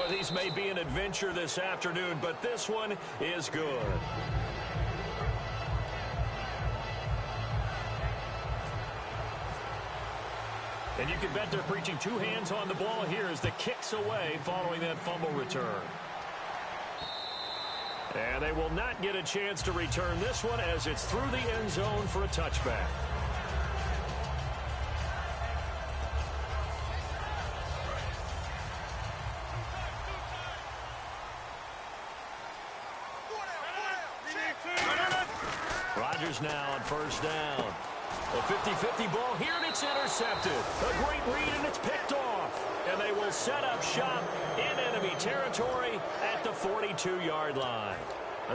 Boy, these may be an adventure this afternoon, but this one is good. And you can bet they're preaching two hands on the ball here as the kick's away following that fumble return. And they will not get a chance to return this one as it's through the end zone for a touchback. Rodgers now on first down. A 50-50 ball here, and it's intercepted. A great read, and it's picked off. And they will set up shop in enemy territory at the 42-yard line.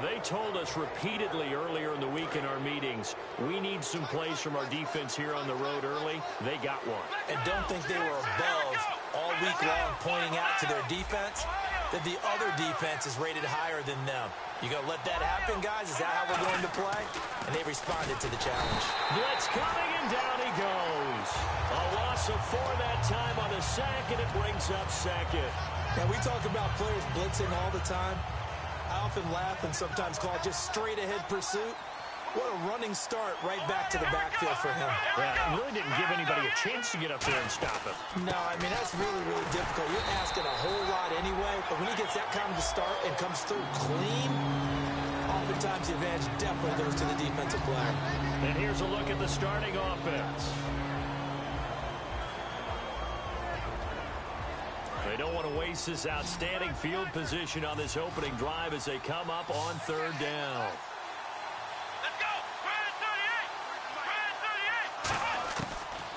They told us repeatedly earlier in the week in our meetings, we need some plays from our defense here on the road early. They got one. And don't think they were above all week long pointing out to their defense that the other defense is rated higher than them. You going to let that happen, guys? Is that how we're going to play? And they responded to the challenge. Blitz coming, and down he goes. A loss of 4 that time on the sack, and it brings up second. Now, we talk about players blitzing all the time. I often laugh and sometimes call it just straight-ahead pursuit. What a running start right back to the backfield for him. Yeah, it really didn't give anybody a chance to get up there and stop him. No, I mean, that's really, really difficult. You're asking a whole lot anyway, but when he gets that kind of a start and comes through clean, oftentimes the advantage definitely goes to the defensive player. And here's a look at the starting offense. They don't want to waste this outstanding field position on this opening drive as they come up on third down.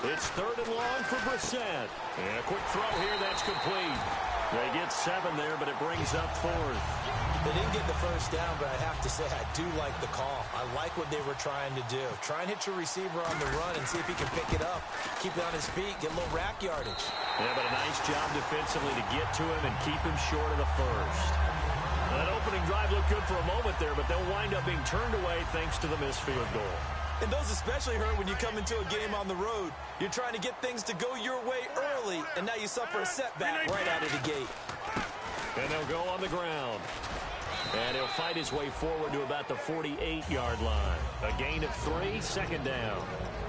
It's third and long for Brissett. And a quick throw here, that's complete. They get 7 there, but it brings up 4th. They didn't get the first down, but I have to say I do like the call. I like what they were trying to do. Try and hit your receiver on the run and see if he can pick it up. Keep it on his feet, get a little rack yardage. Yeah, but a nice job defensively to get to him and keep him short of the first. That opening drive looked good for a moment there, but they'll wind up being turned away thanks to the missed field goal. And those especially hurt when you come into a game on the road. You're trying to get things to go your way early, and now you suffer a setback right out of the gate. And they'll go on the ground. And he'll fight his way forward to about the 48-yard line. A gain of 3, second down.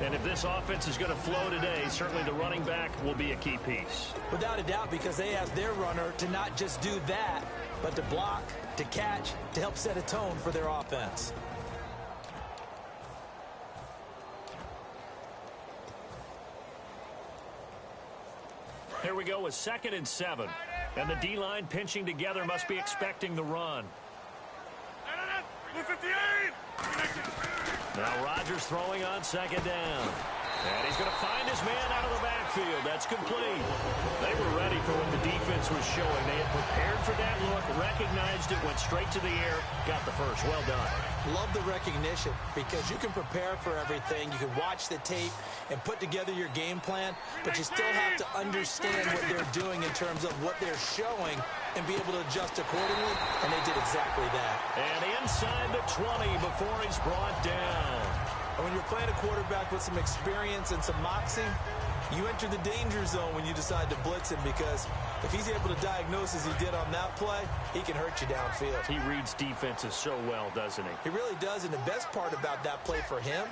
And if this offense is going to flow today, certainly the running back will be a key piece. Without a doubt, because they ask their runner to not just do that, but to block, to catch, to help set a tone for their offense. Here we go with 2nd and 7. And the D-line pinching together must be expecting the run. Now Rodgers throwing on 2nd down. And he's going to find his man out of the backfield. That's complete. They were ready for what the defense was showing. They had prepared for that look, recognized it, went straight to the air, got the first. Well done. Love the recognition because you can prepare for everything. You can watch the tape and put together your game plan, but you still have to understand what they're doing in terms of what they're showing and be able to adjust accordingly, and they did exactly that. And inside the 20 before he's brought down. And when you're playing a quarterback with some experience and some moxie, you enter the danger zone when you decide to blitz him because if he's able to diagnose as he did on that play, he can hurt you downfield. He reads defenses so well, doesn't he? He really does, and the best part about that play for him,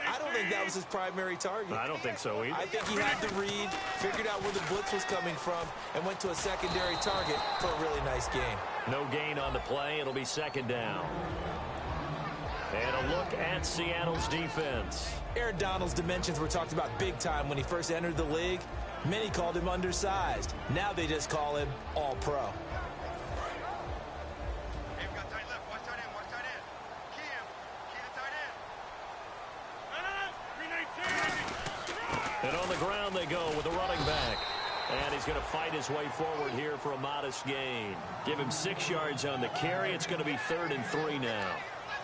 I don't think that was his primary target. I don't think so either. I think he had the read, figured out where the blitz was coming from, and went to a secondary target for a really nice gain. No gain on the play. It'll be 2nd down. And a look at Seattle's defense. Aaron Donald's dimensions were talked about big time when he first entered the league. Many called him undersized. Now they just call him all-pro. And on the ground they go with a running back. And he's going to fight his way forward here for a modest gain. Give him 6 yards on the carry. It's going to be 3rd and 3 now.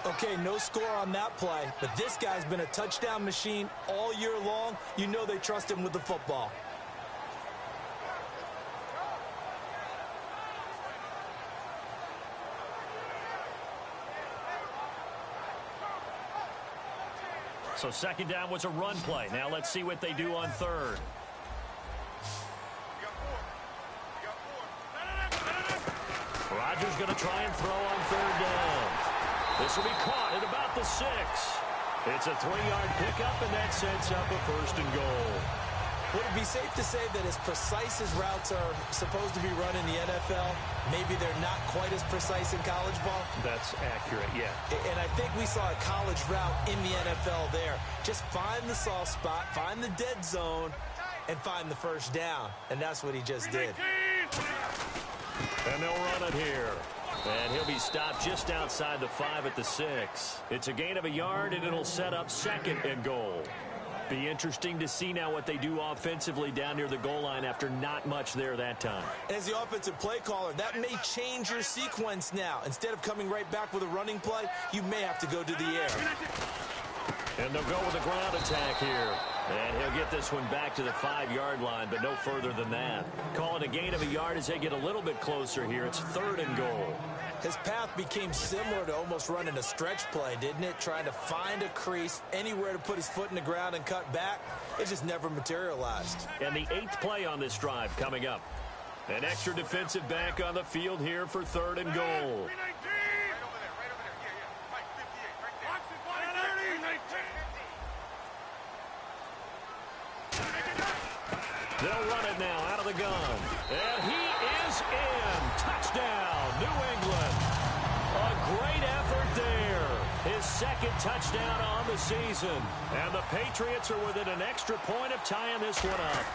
Okay, no score on that play, but this guy's been a touchdown machine all year long. You know they trust him with the football. So 2nd down was a run play. Now let's see what they do on 3rd. Rodgers going to try and throw on third down. This will be caught at about the 6. It's a 3-yard pickup, and that sets up a first and goal. Would it be safe to say that as precise as routes are supposed to be run in the NFL, maybe they're not quite as precise in college ball? That's accurate, yeah. And I think we saw a college route in the NFL there. Just find the soft spot, find the dead zone, and find the first down. And that's what he just did. And they'll run it here. And he'll be stopped just outside the 5 at the 6. It's a gain of a yard, and it'll set up second and goal. Be interesting to see now what they do offensively down near the goal line after not much there that time. As the offensive play caller, that may change your sequence now. Instead of coming right back with a running play, you may have to go to the air. And they'll go with a ground attack here. And he'll get this one back to the 5-yard line, but no further than that. Call it a gain of a yard as they get a little bit closer here. It's third and goal. His path became similar to almost running a stretch play, didn't it? Trying to find a crease, anywhere to put his foot in the ground and cut back. It just never materialized. And the 8th play on this drive coming up. An extra defensive back on the field here for third and goal. They'll run it now out of the gun. And he is in. Touchdown, New England. A great effort there. His second touchdown on the season. And the Patriots are within an extra point of tying this one up.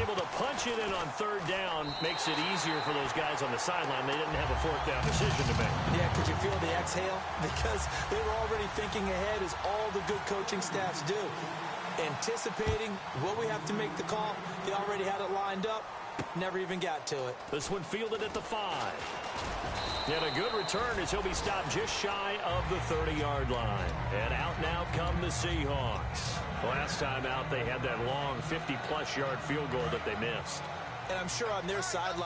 Able to punch it in on third down makes it easier for those guys on the sideline. They didn't have a fourth down decision to make. Yeah, could you feel the exhale? Because they were already thinking ahead, as all the good coaching staffs do. Anticipating, will we have to make the call? They already had it lined up. Never even got to it. This one fielded at the 5. And a good return as he'll be stopped just shy of the 30-yard line. And out now come the Seahawks. Last time out, they had that long 50-plus yard field goal that they missed. And I'm sure on their sideline,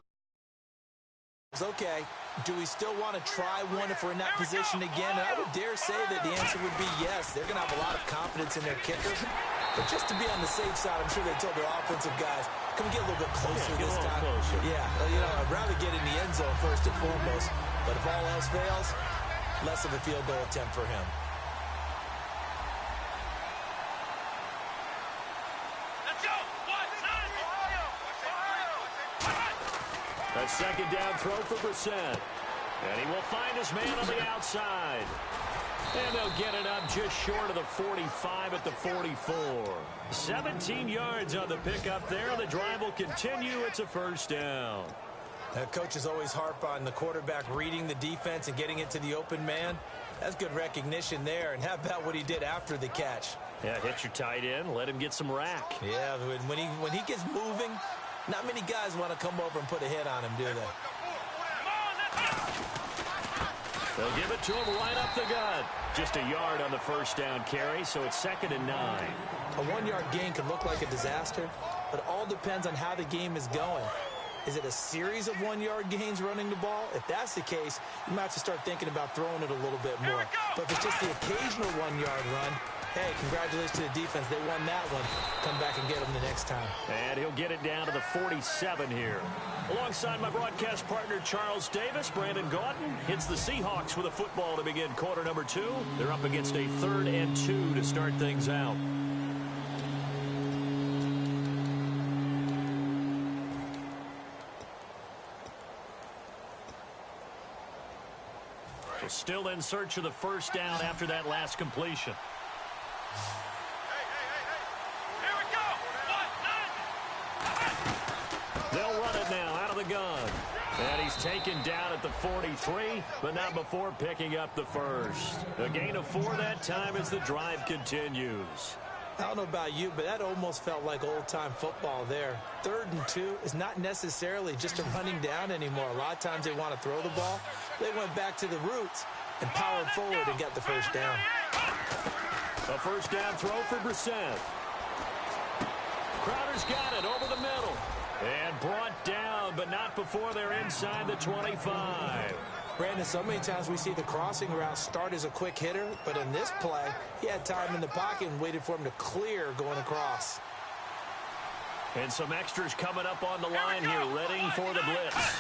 okay, do we still want to try one if we're in that position again? And I would dare say that the answer would be yes. They're going to have a lot of confidence in their kicker. But just to be on the safe side, I'm sure they told their offensive guys, can we get a little bit closer this time? Closer. Yeah, you know, I'd rather get in the end zone first and foremost. But if all else fails, less of a field goal attempt for him. Let's go! A second down throw for Brissett. And he will find his man on the outside. And they'll get it up just short of the 45 at the 44. 17 yards on the pickup there. The drive will continue. It's a first down. Coaches always harp on the quarterback reading the defense and getting it to the open man. That's good recognition there. And how about what he did after the catch? Yeah, hit your tight end. Let him get some rack. Yeah, when he gets moving, not many guys want to come over and put a hit on him, do they? They'll give it to him right up the gut. Just a yard on the first down carry, so it's 2nd and 9. A 1-yard gain could look like a disaster, but it all depends on how the game is going. Is it a series of 1-yard gains running the ball? If that's the case, you might have to start thinking about throwing it a little bit more. But if it's just the occasional 1-yard run, hey, congratulations to the defense. They won that one. Come back and get them the next time. And he'll get it down to the 47 here. Alongside my broadcast partner, Charles Davis, Brandon Gaudin hits the Seahawks with a football to begin quarter number 2. They're up against a 3rd and 2 to start things out. So still in search of the first down after that last completion. They'll run it now out of the gun. And he's taken down at the 43, but not before picking up the first. A gain of 4 that time as the drive continues. I don't know about you, but that almost felt like old-time football there. 3rd and 2 is not necessarily just a running down anymore. A lot of times they want to throw the ball. They went back to the roots and powered forward and got the first down. A first down throw for Brissett. Crowder's got it over the middle. And brought down, but not before they're inside the 25. Brandon, so many times we see the crossing route start as a quick hitter, but in this play, he had time in the pocket and waited for him to clear going across. And some extras coming up on the line here, ready for the blitz.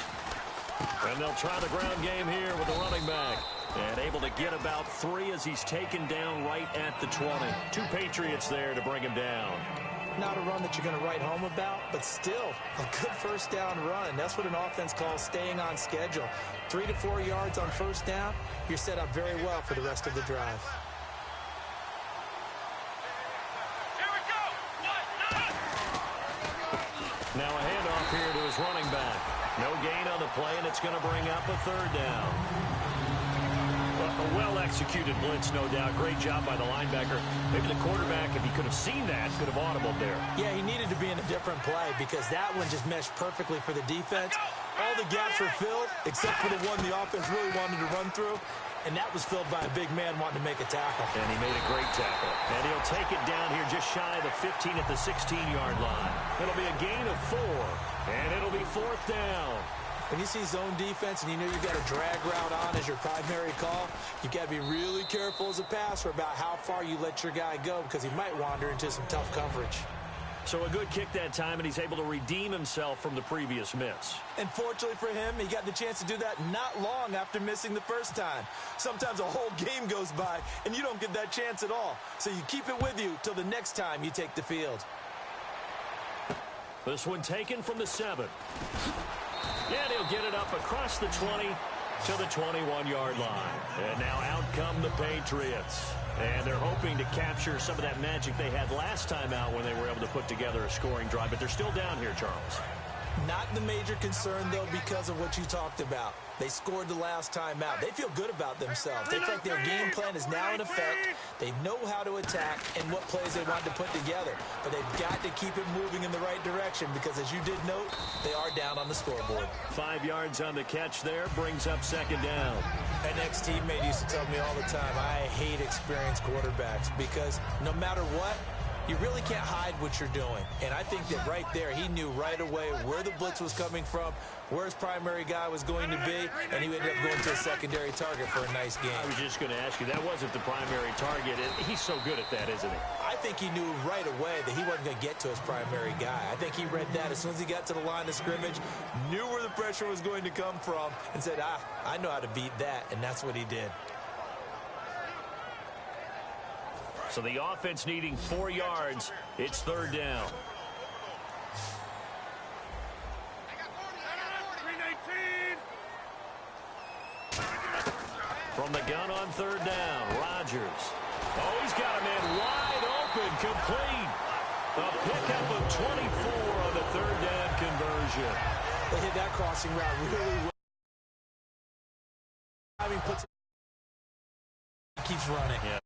And they'll try the ground game here with the running back. And able to get about 3 as he's taken down right at the 20. 2 Patriots there to bring him down. Not a run that you're going to write home about, but still a good first down run. That's what an offense calls staying on schedule. 3 to 4 yards on first down, you're set up very well for the rest of the drive. Now a handoff here to his running back. No gain on the play, and it's going to bring up a 3rd down. A well-executed blitz, no doubt. Great job by the linebacker. Maybe the quarterback, if he could have seen that, could have audibled there. Yeah, he needed to be in a different play because that one just meshed perfectly for the defense. All the gaps were filled except for the one the offense really wanted to run through, and that was filled by a big man wanting to make a tackle. And he made a great tackle. And he'll take it down here just shy of the 15 at the 16-yard line. It'll be a gain of 4, and it'll be 4th down. When you see zone defense and you know you've got a drag route on as your primary call, you've got to be really careful as a passer about how far you let your guy go because he might wander into some tough coverage. So a good kick that time, and he's able to redeem himself from the previous miss. And fortunately for him, he got the chance to do that not long after missing the first time. Sometimes a whole game goes by, and you don't get that chance at all. So you keep it with you till the next time you take the field. This one taken from the 7. And he'll get it up across the 20 to the 21-yard line. And now out come the Patriots. And they're hoping to capture some of that magic they had last time out when they were able to put together a scoring drive. But they're still down here, Charles. Not the major concern, though, because of what you talked about. They scored the last time out. They feel good about themselves. They feel like their game plan is now in effect. They know how to attack and what plays they want to put together. But they've got to keep it moving in the right direction because, as you did note, they are down on the scoreboard. 5 yards on the catch there, brings up 2nd down. An ex-teammate used to tell me all the time, I hate experienced quarterbacks because no matter what, you really can't hide what you're doing. And I think that right there, he knew right away where the blitz was coming from, where his primary guy was going to be, and he ended up going to a secondary target for a nice game. I was just going to ask you, that wasn't the primary target. He's so good at that, isn't he? I think he knew right away that he wasn't going to get to his primary guy. I think he read that as soon as he got to the line of scrimmage, knew where the pressure was going to come from, and said, I know how to beat that, and that's what he did. So the offense needing 4 yards. It's 3rd down. From the gun on 3rd down, Rodgers. Oh, he's got a man wide open, complete. A pickup of 24 on the 3rd down conversion. They hit that crossing route really well. I mean, keeps running. Yeah.